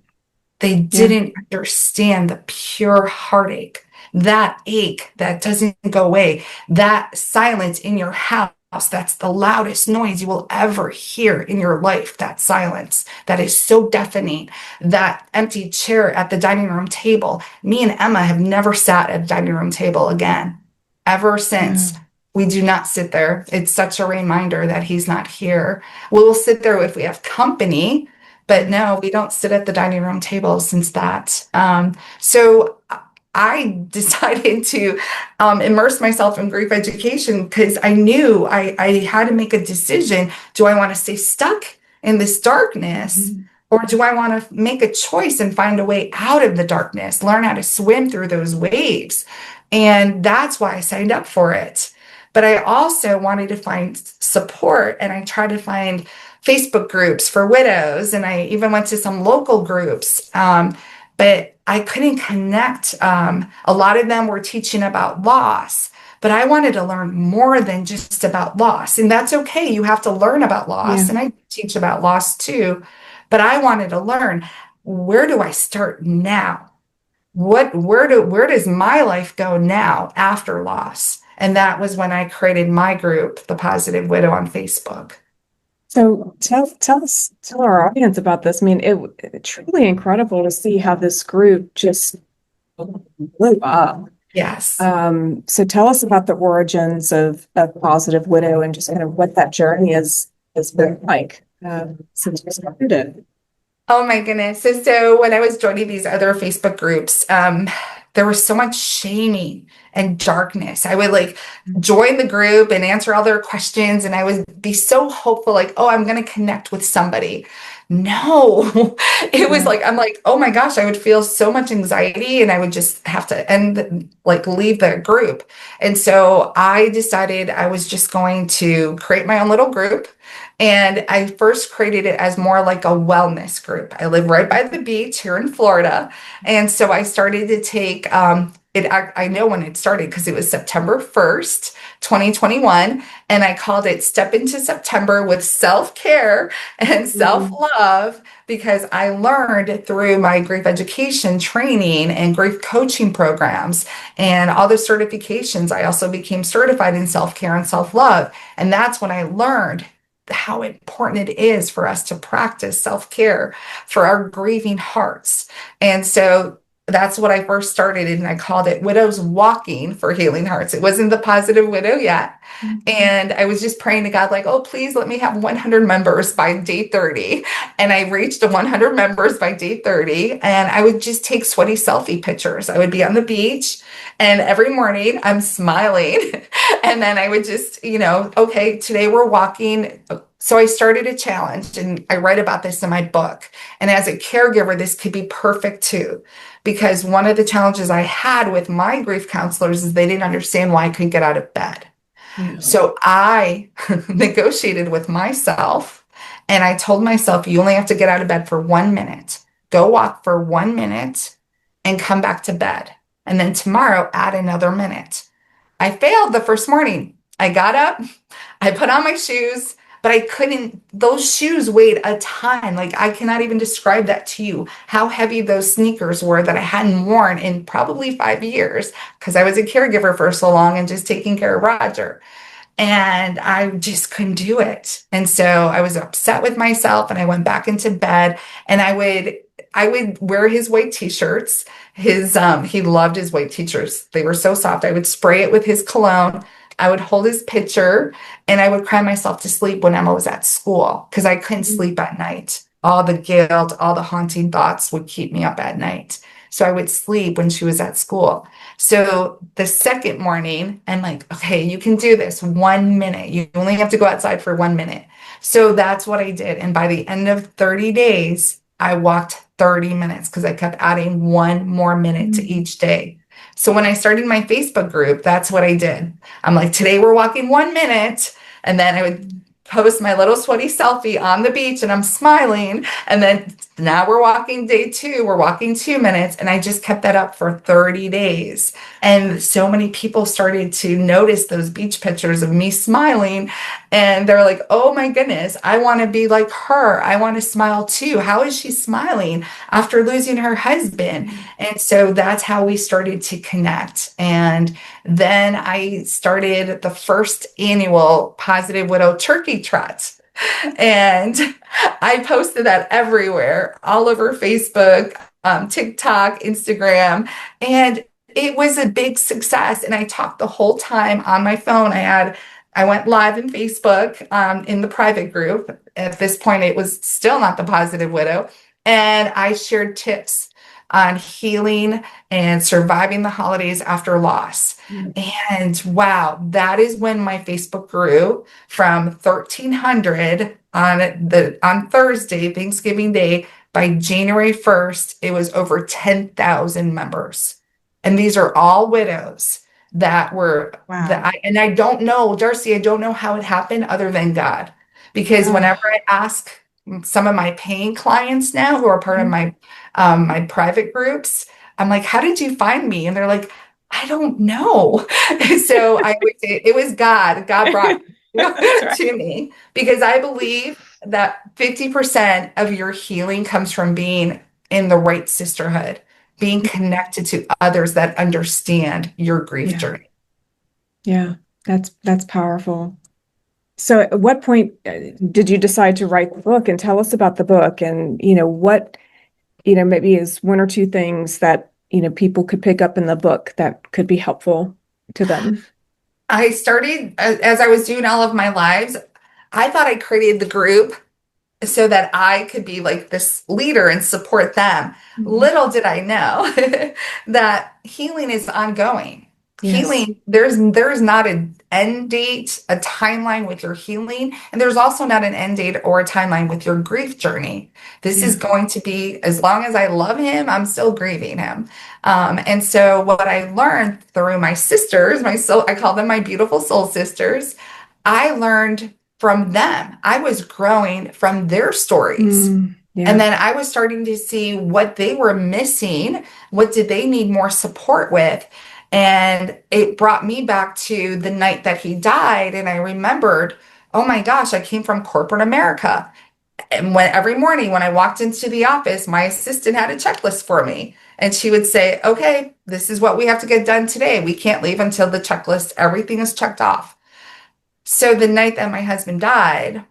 They didn't understand the pure heartache, that ache that doesn't go away, that silence in your house. That's the loudest noise you will ever hear in your life. That silence that is so deafening, that empty chair at the dining room table. Me and Emma have never sat at a dining room table again, ever since. We do not sit there. It's such a reminder that he's not here. We'll sit there if we have company, but no, we don't sit at the dining room table since that. So I decided to immerse myself in grief education because I knew I had to make a decision. Do I want to stay stuck in this darkness? Or do I want to make a choice and find a way out of the darkness, learn how to swim through those waves? And that's why I signed up for it. But I also wanted to find support, and I tried to find Facebook groups for widows, and I even went to some local groups. But I couldn't connect. A lot of them were teaching about loss, but I wanted to learn more than just about loss. And that's okay. You have to learn about loss. And I teach about loss too. But I wanted to learn, where do I start now? Where does my life go now after loss? And that was when I created my group, The Positive Widow, on Facebook. So tell our audience about this. I mean, it's truly incredible to see how this group just blew up. Yes. So tell us about the origins of Positive Widow and just kind of what that journey has been like since you started it. Oh my goodness. So when I was joining these other Facebook groups, there was so much shaming and darkness. I would like join the group and answer all their questions, and I would be so hopeful, like, oh, I'm going to connect with somebody. No, it was Yeah. like, I'm like, oh my gosh, I would feel so much anxiety and I would just have to like leave the group. And so I decided I was just going to create my own little group. And I first created it as more like a wellness group. I live right by the beach here in Florida. And so I started to take I know when it started because it was September 1st, 2021. And I called it Step into September with Self-Care and Mm. Self-Love because I learned through my grief education training and grief coaching programs and all the certifications. I also became certified in self-care and self-love. And that's when I learned how important it is for us to practice self-care for our grieving hearts. And so that's what I first started, and I called it Widows Walking for Healing Hearts. It wasn't the Positive Widow yet. And I was just praying to God, like, oh, please let me have 100 members by day 30. And I reached the 100 members by day 30. And I would just take sweaty selfie pictures. I would be on the beach, and every morning I'm smiling. And then I would just, okay, today we're walking. So I started a challenge, and I write about this in my book. And as a caregiver, this could be perfect too, because one of the challenges I had with my grief counselors is they didn't understand why I couldn't get out of bed. Yeah. So I negotiated with myself and I told myself, you only have to get out of bed for 1 minute. Go walk for 1 minute and come back to bed. And then tomorrow, add another minute. I failed the first morning. I got up, I put on my shoes, but I couldn't, those shoes weighed a ton. Like I cannot even describe that to you, how heavy those sneakers were that I hadn't worn in probably 5 years because I was a caregiver for so long and just taking care of Roger. And I just couldn't do it. And so I was upset with myself and I went back into bed and I would wear his white t-shirts. He loved his white t-shirts. They were so soft. I would spray it with his cologne. I would hold his picture and I would cry myself to sleep when Emma was at school because I couldn't sleep at night. All the guilt, all the haunting thoughts would keep me up at night. So I would sleep when she was at school. So the second morning, I'm like, okay, you can do this 1 minute. You only have to go outside for 1 minute. So that's what I did. And by the end of 30 days, I walked 30 minutes because I kept adding one more minute to Mm. each day. So when I started my Facebook group, that's what I did. I'm like, today we're walking 1 minute. And then I would post my little sweaty selfie on the beach and I'm smiling. And then now we're walking day 2, we're walking 2 minutes. And I just kept that up for 30 days. And so many people started to notice those beach pictures of me smiling. And they're like, oh my goodness, I want to be like her. I want to smile too. How is she smiling after losing her husband? And so that's how we started to connect. And then I started the first annual Positive Widow Turkey Trot. And I posted that everywhere, all over Facebook, TikTok, Instagram. And it was a big success. And I talked the whole time on my phone. I went live in Facebook in the private group. At this point, it was still not the Positive Widow. And I shared tips on healing and surviving the holidays after loss. Mm. And wow, that is when my Facebook grew from 1,300 on Thursday, Thanksgiving Day. By January 1st, it was over 10,000 members. And these are all widows that were Wow. and I don't know, Darcy, I don't know how it happened other than God. Because Oh. whenever I ask some of my paying clients now who are part of my private groups, I'm like, how did you find me? And they're like, I don't know. So I would say it was God. God brought That's right. to me because I believe that 50% of your healing comes from being in the right sisterhood, being connected to others that understand your grief Yeah. journey. Yeah. That's powerful. So at what point did you decide to write the book, and tell us about the book and what maybe is one or two things that people could pick up in the book that could be helpful to them. I started as I was doing all of my lives. I thought I created the group so that I could be like this leader and support them. Mhm. Little did I know that healing is ongoing. Yes. Healing, there's not an end date, a timeline with your healing, and there's also not an end date or a timeline with your grief journey. This is Yeah. going to be as long as I love him, I'm still grieving him. And so what I learned through my sisters, my soul, I call them my beautiful soul sisters, I learned from them. I was growing from their stories. And Yeah. then I was starting to see what they were missing. What did they need more support with? And it brought me back to the night that he died. And I remembered, oh my gosh, I came from corporate America. And when every morning when I walked into the office, my assistant had a checklist for me. And she would say, okay, this is what we have to get done today. We can't leave until the checklist, everything is checked off. So the night that my husband died,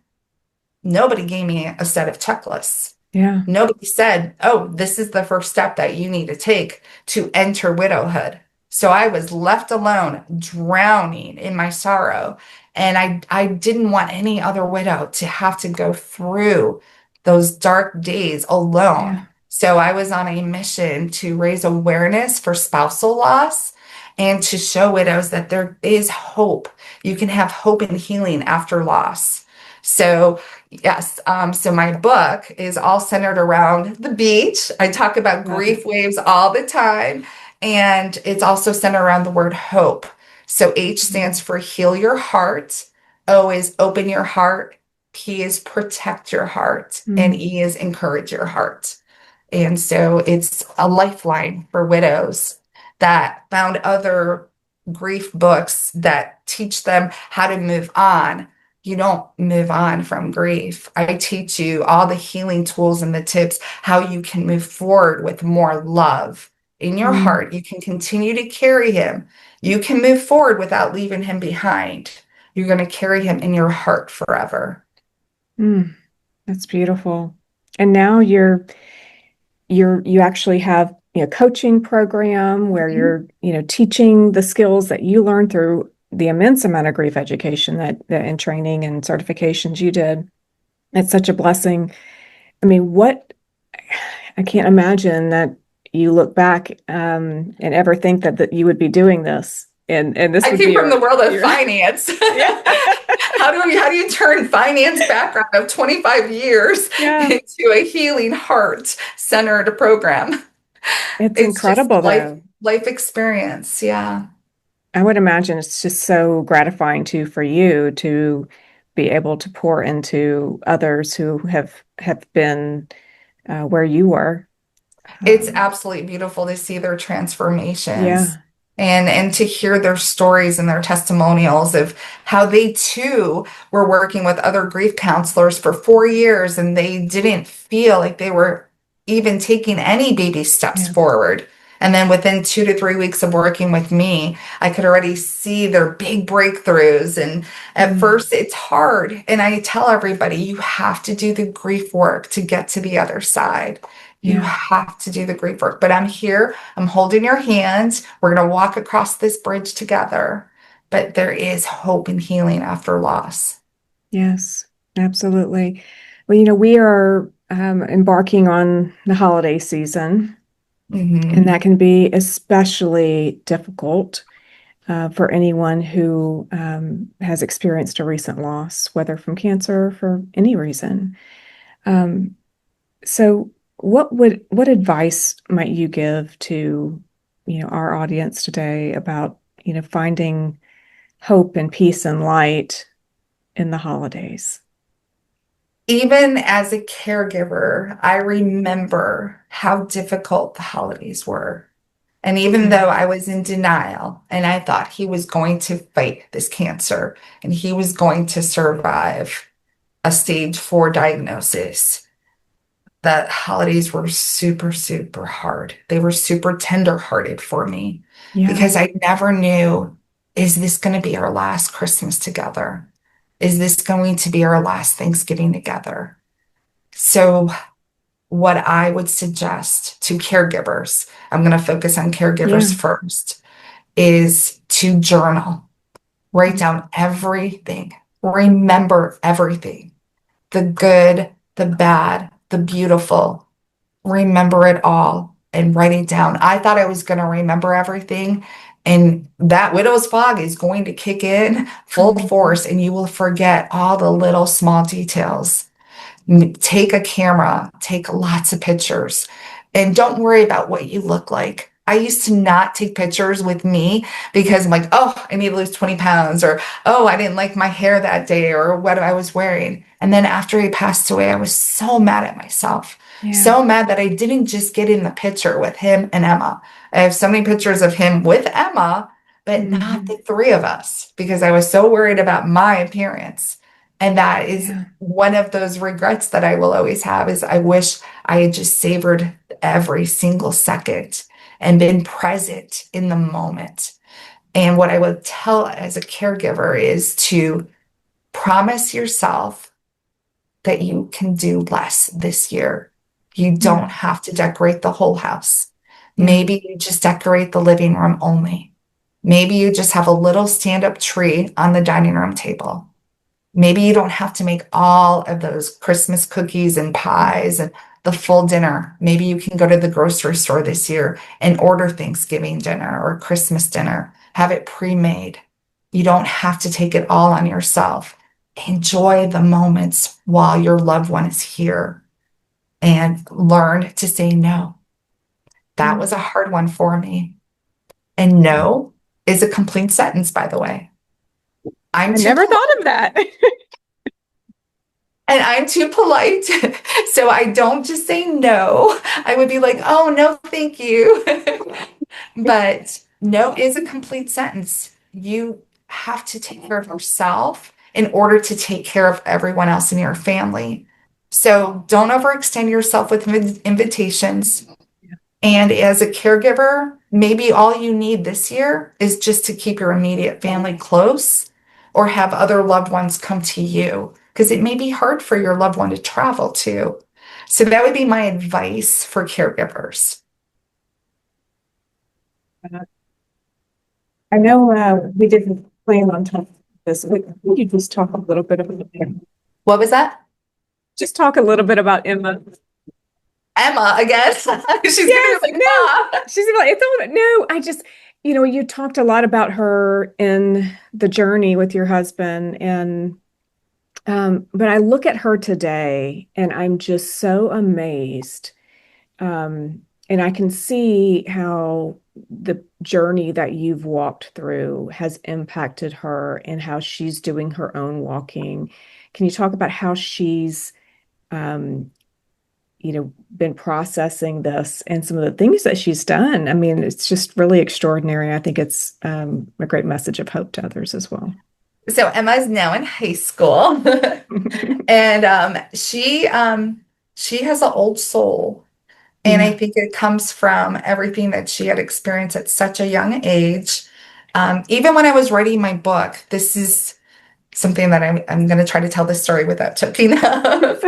nobody gave me a set of checklists. Yeah. Nobody said, oh, this is the first step that you need to take to enter widowhood. So I was left alone, drowning in my sorrow. And I didn't want any other widow to have to go through those dark days alone. Yeah. So I was on a mission to raise awareness for spousal loss and to show widows that there is hope. You can have hope and healing after loss. So yes. So my book is all centered around the beach. I talk about Love grief it. waves all the time. And it's also centered around the word hope. So H stands for heal your heart. O is open your heart. P is protect your heart. And Mm. E is encourage your heart. And so it's a lifeline for widows that found other grief books that teach them how to move on. You don't move on from grief. I teach you all the healing tools and the tips, how you can move forward with more love in your Mm. heart. You can continue to carry him. You can move forward without leaving him behind. You're going to carry him in your heart forever. Mm. That's beautiful. And now you actually have coaching program where Mhm. you're teaching the skills that you learned through the immense amount of grief education that and training and certifications you did. It's such a blessing. I mean, what I can't imagine that you look back and ever think that you would be doing this and this I would came be from the world of your finance. yeah. How do you turn finance background of 25 years Yeah. into a healing heart centered program? It's It's just incredible though. life experience. Yeah. I would imagine it's just so gratifying too for you to be able to pour into others who have been where you were. It's Um, absolutely beautiful to see their transformations yeah, and to hear their stories and their testimonials of how they too were working with other grief counselors for 4 years and they didn't feel like they were even taking any baby steps yeah, forward. And then within 2 to 3 weeks of working with me, I could already see their big breakthroughs. And at mm, first, it's hard. And I tell everybody, you have to do the grief work to get to the other side. You yeah, have to do the grief work. But I'm here. I'm holding your hands. We're going to walk across this bridge together. But there is hope and healing after loss. yes, absolutely. Well, we are embarking on the holiday season, and Hmm. that can be especially difficult for anyone who has experienced a recent loss, whether from cancer or for any reason. Um, So what advice might you give to, our audience today about, finding hope and peace and light in the holidays? Even as a caregiver, I remember how difficult the holidays were. And even Yeah. though I was in denial and I thought he was going to fight this cancer and he was going to survive a stage 4 diagnosis, the holidays were super, super hard. They were super tender-hearted for me Yeah. because I never knew, is this going to be our last Christmas together? Is this going to be our last Thanksgiving together? So what I would suggest to caregivers, I'm going to focus on caregivers Yeah. first, is to journal, write Mm. down everything, remember everything, the good, the bad, the beautiful. Remember it all and write it down. I thought I was going to remember everything. And that widow's fog is going to kick in full force, and you will forget all the little small details. Take a camera, take lots of pictures, and don't worry about what you look like. I used to not take pictures with me because I'm like, oh, I need to lose 20 pounds, or oh, I didn't like my hair that day, or what I was wearing. And then after he passed away, I was so mad at myself, Yeah. so mad that I didn't just get in the picture with him and Emma. I have so many pictures of him with Emma, but not Mhm. the three of us because I was so worried about my appearance. And that is Yeah. one of those regrets that I will always have is I wish I had just savored every single second and been present in the moment. And what I would tell as a caregiver is to promise yourself that you can do less this year. You Yeah. don't have to decorate the whole house. Yeah. Maybe you just decorate the living room only. Maybe you just have a little stand-up tree on the dining room table. Maybe you don't have to make all of those Christmas cookies and pies and the full dinner. Maybe you can go to the grocery store this year and order Thanksgiving dinner or Christmas dinner. Have it pre-made. You don't have to take it all on yourself. Enjoy the moments while your loved one is here and learn to say no. That Yeah. was a hard one for me. And no is a complete sentence, by the way. I'm I too never polite. thought of that. And I'm too polite. So I don't just say no. I would be like, oh, no, thank you. But no is a complete sentence. You have to take care of yourself in order to take care of everyone else in your family. So don't overextend yourself with invitations. And as a caregiver, maybe all you need this year is just to keep your immediate family close or have other loved ones come to you because it may be hard for your loved one to travel to. So that would be my advice for caregivers. I know we didn't plan on talking about this. Could you just talk a little bit about Emma? What was that? Just talk a little bit about Emma. Emma, I guess. She's giving Yes, her like, no, ah. she's like, it's all, no, I just, you talked a lot about her in the journey with your husband. And, but I look at her today and I'm just so amazed. And I can see how the journey that you've walked through has impacted her and how she's doing her own walking. Can you talk about how she's, um, been processing this and some of the things that she's done? I mean, it's just really extraordinary. I think it's a great message of hope to others as well. So Emma's now in high school. And she has an old soul. And I Yeah. think it comes from everything that she had experienced at such a young age. Even when I was writing my book, this is something that I'm going to try to tell this story without choking up.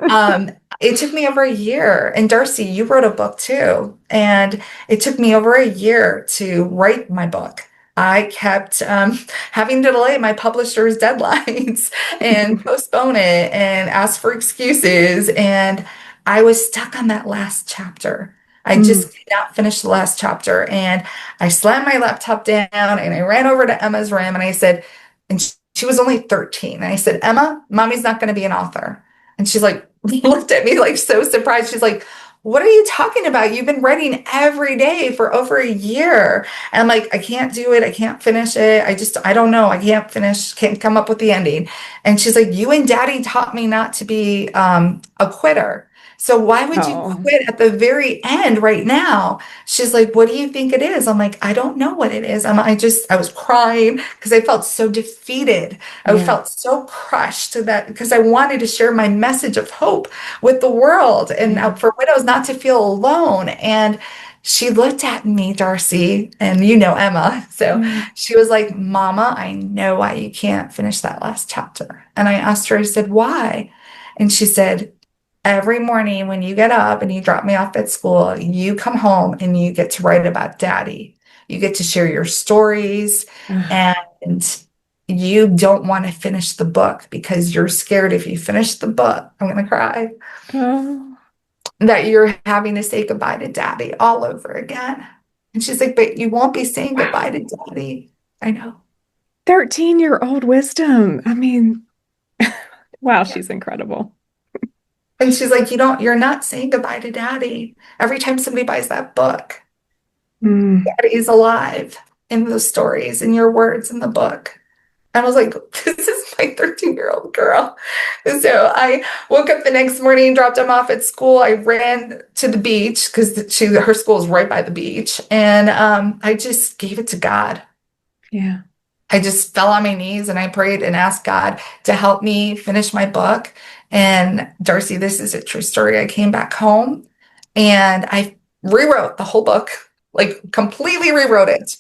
Um, it took me over a year. And Darcy, you wrote a book too. And it took me over a year to write my book. I kept having to delay my publisher's deadlines and postpone it and ask for excuses. And I was stuck on that last chapter. I Mm. just could not finish the last chapter. And I slammed my laptop down and I ran over to Emma's room and I said, and she was only 13. And I said, Emma, mommy's not going to be an author. And she's like, looked at me like so surprised. She's like, what are you talking about? You've been writing every day for over a year. And I'm like, I can't do it. I can't finish it. I don't know. I can't finish, can't come up with the ending. And she's like, you and daddy taught me not to be a quitter. So why would you Oh, quit at the very end right now? She's like, what do you think it is? I'm like, I don't know what it is. I was crying because I felt so defeated. I yeah. felt so crushed that because I wanted to share my message of hope with the world and Yeah. for widows not to feel alone. And she looked at me, Darcy, and you know Emma. So Yeah. she was like, Mama, I know why you can't finish that last chapter. And I asked her, I said, why? And she said, every morning when you get up and you drop me off at school, you come home and you get to write about daddy. You get to share your stories. Ugh. And you don't want to finish the book because you're scared if you finish the book, I'm going to cry, Oh, that you're having to say goodbye to daddy all over again. And she's like, but you won't be saying wow. goodbye to daddy. I know. 13-year-old wisdom. I mean, wow, Yeah. she's incredible. And she's like, you're not saying goodbye to daddy. Every time somebody buys that book, Mm, daddy is alive in those stories, in your words in the book. I was like, this is my 13-year-old girl. So I woke up the next morning, dropped him off at school. I ran to the beach because her school is right by the beach. And I just gave it to God. yeah, I just fell on my knees and I prayed and asked God to help me finish my book. And Darcy, this is a true story. I came back home and I rewrote the whole book, like completely rewrote it.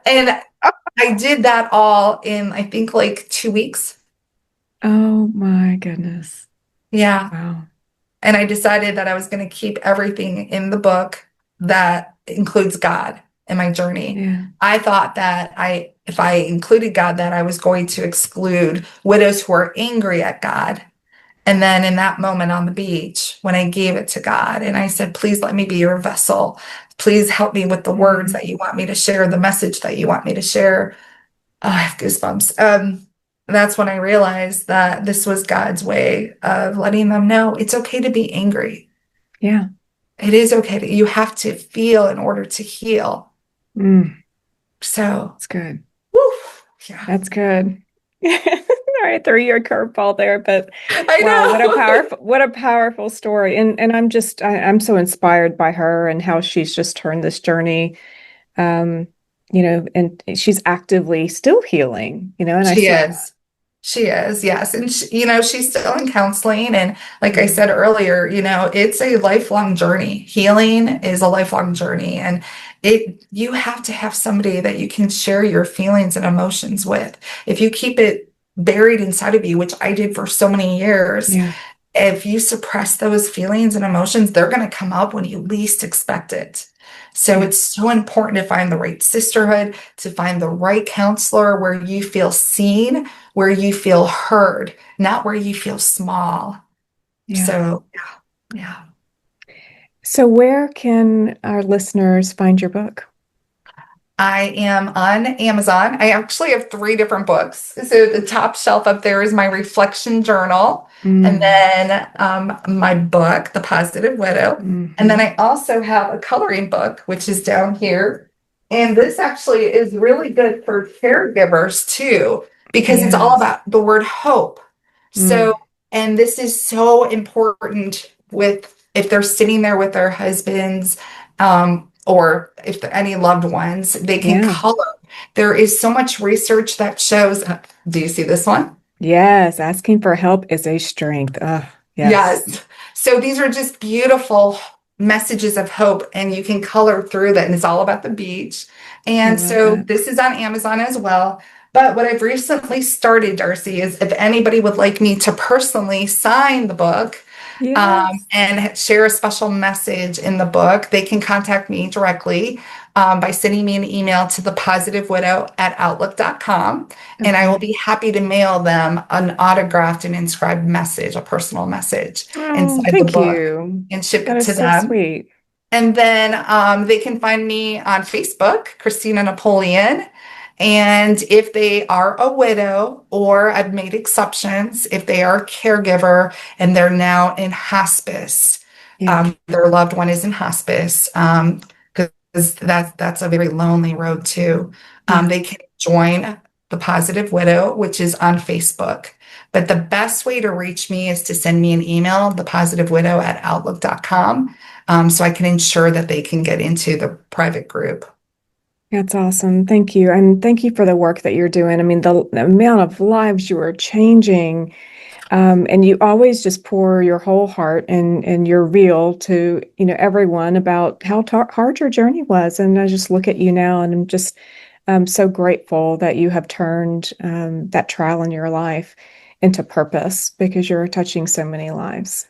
And I did that all in, I think, like 2 weeks. oh my goodness. Yeah. Wow. And I decided that I was going to keep everything in the book that includes God in my journey. Yeah, I thought that if I included God, that I was going to exclude widows who are angry at God. And then in that moment on the beach, when I gave it to God and I said, please let me be your vessel. Please help me with the words mm, that you want me to share, the message that you want me to share. Oh, I have goosebumps. That's when I realized that this was God's way of letting them know it's okay to be angry. yeah, It is okay you have to feel in order to heal. mm, So, that's good. whew, yeah, That's good. All right, 3-year curveball there, but I wow, know. what a powerful story. And I'm so inspired by her and how she's just turned this journey. Um, and she's actively still healing, and I She see. is. She is, yes. And she's still in counseling. And like I Yeah, said earlier, it's a lifelong journey. Healing is a lifelong journey. And you have to have somebody that you can share your feelings and emotions with. If you keep it buried inside of you, which I did for so many years, yeah, if you suppress those feelings and emotions, they're going to come up when you least expect it. So yeah, it's so important to find the right sisterhood, to find the right counselor where you feel seen, where you feel heard, not where you feel small. yeah. So, yeah. So where can our listeners find your book? I am on Amazon. I actually have three different books. So the top shelf up there is my reflection journal, and Mm, then my book, The Positive Widow. And then hmm. I also have a coloring book, which is down here. And this actually is really good for caregivers too, because it's all Yes. about the word hope. So, Mm, and this is so important with if they're sitting there with their husbands, or if any loved ones, they can yeah. color. There is so much research that shows. Do you see this one? Yes. Asking for help is a strength. Yes. Yes. So these are just beautiful messages of hope, and you can color through that, and it's all about the beach. I And love so that. this is on Amazon as well. But what I've recently started, Darcy, is if anybody would like me to personally sign the book, Yes. and share a special message in the book, they can contact me directly by sending me an email to thepositivewidow@outlook.com. And I will Okay. be happy to mail them an autographed and inscribed message, a personal message Oh, inside the thank book you. and ship That it is to so them. sweet. And then they can find me on Facebook, Christina Napoleon. And if they are a widow, or I've made exceptions, if they are a caregiver and they're now in hospice, Yeah. their loved one is in hospice, because that's a very lonely road too. Yeah. They can join the Positive Widow, which is on Facebook. But the best way to reach me is to send me an email, thepositivewidow@outlook.com, so I can ensure that they can get into the private group. That's awesome. Thank you. And thank you for the work that you're doing. I mean, the amount of lives you are changing, and you always just pour your whole heart and you're real to, everyone about how hard your journey was. And I just look at you now and I'm just so grateful that you have turned that trial in your life into purpose because you're touching so many lives.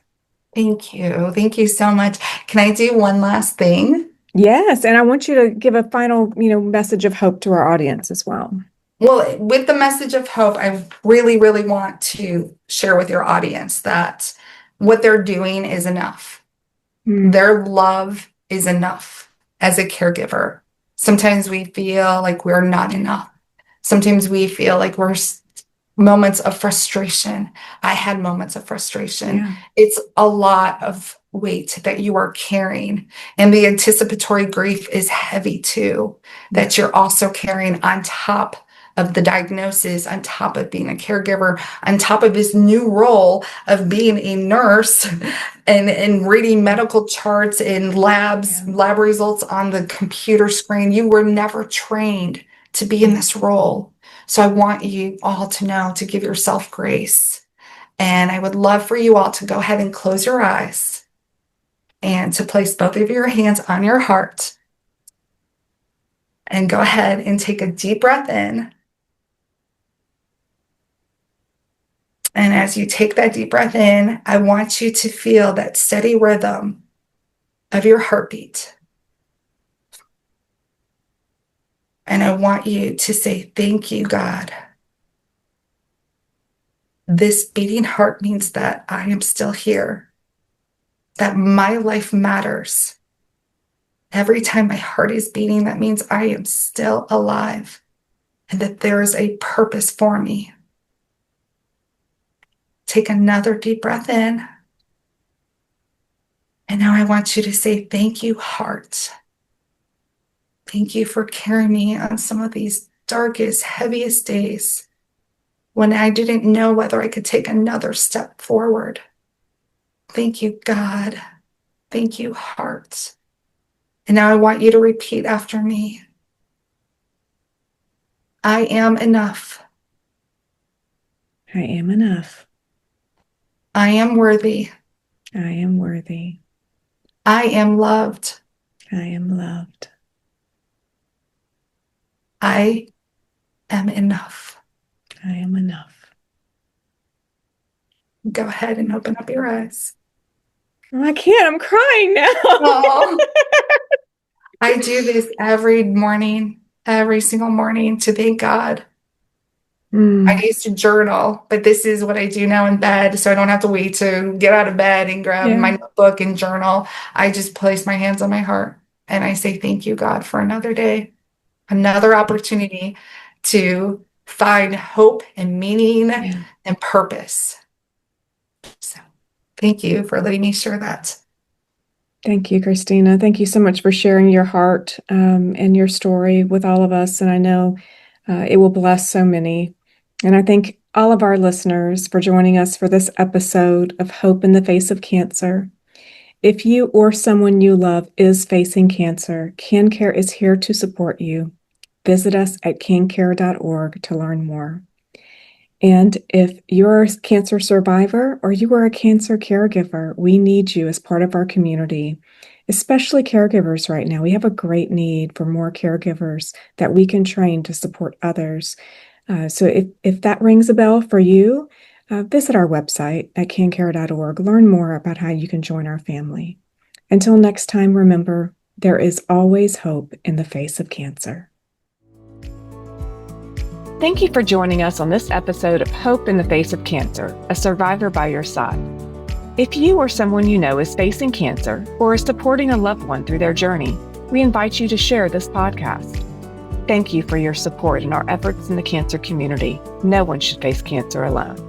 Thank you. Thank you so much. Can I do one last thing? Yes, and I want you to give a final, message of hope to our audience as well. Well, with the message of hope, I really, really want to share with your audience that what they're doing is enough. Their love is enough as a caregiver. Sometimes we feel like we're not enough. Sometimes we feel like we're moments of frustration. I had moments of frustration. Yeah. It's a lot of weight that you are carrying. And the anticipatory grief is heavy too, that you're also carrying on top of the diagnosis, on top of being a caregiver, on top of this new role of being a nurse and reading medical charts and lab results on the computer screen. You were never trained to be in this role. So I want you all to know to give yourself grace. And I would love for you all to go ahead and close your eyes and to place both of your hands on your heart. And go ahead and take a deep breath in. And as you take that deep breath in, I want you to feel that steady rhythm of your heartbeat. And I want you to say, thank you, God. This beating heart means that I am still here, that my life matters. Every time my heart is beating, that means I am still alive and that there is a purpose for me. Take another deep breath in. And now I want you to say, thank you, heart. Thank you for carrying me on some of these darkest, heaviest days when I didn't know whether I could take another step forward. Thank you, God. Thank you, heart. And now I want you to repeat after me. I am enough. I am enough. I am worthy. I am worthy. I am loved. I am loved. I am enough. I am enough. Go ahead and open up your eyes. Oh, I can't. I'm crying now. Oh, I do this every morning, every single morning to thank God. I used to journal, but this is what I do now in bed, so I don't have to wait to get out of bed and grab my notebook and journal. I just place my hands on my heart and I say, thank you, God, for another day, another opportunity to find hope and meaning and purpose. So thank you for letting me share that. Thank you, Christina. Thank you so much for sharing your heart and your story with all of us. And I know it will bless so many. And I thank all of our listeners for joining us for this episode of Hope in the Face of Cancer. If you or someone you love is facing cancer, CanCare is here to support you. Visit us at cancare.org to learn more. And if you're a cancer survivor or you are a cancer caregiver, we need you as part of our community, especially caregivers right now. We have a great need for more caregivers that we can train to support others. So if that rings a bell for you, visit our website at cancare.org. Learn more about how you can join our family. Until next time, remember, there is always hope in the face of cancer. Thank you for joining us on this episode of Hope in the Face of Cancer, a survivor by your side. If you or someone you know is facing cancer or is supporting a loved one through their journey, we invite you to share this podcast. Thank you for your support in our efforts in the cancer community. No one should face cancer alone.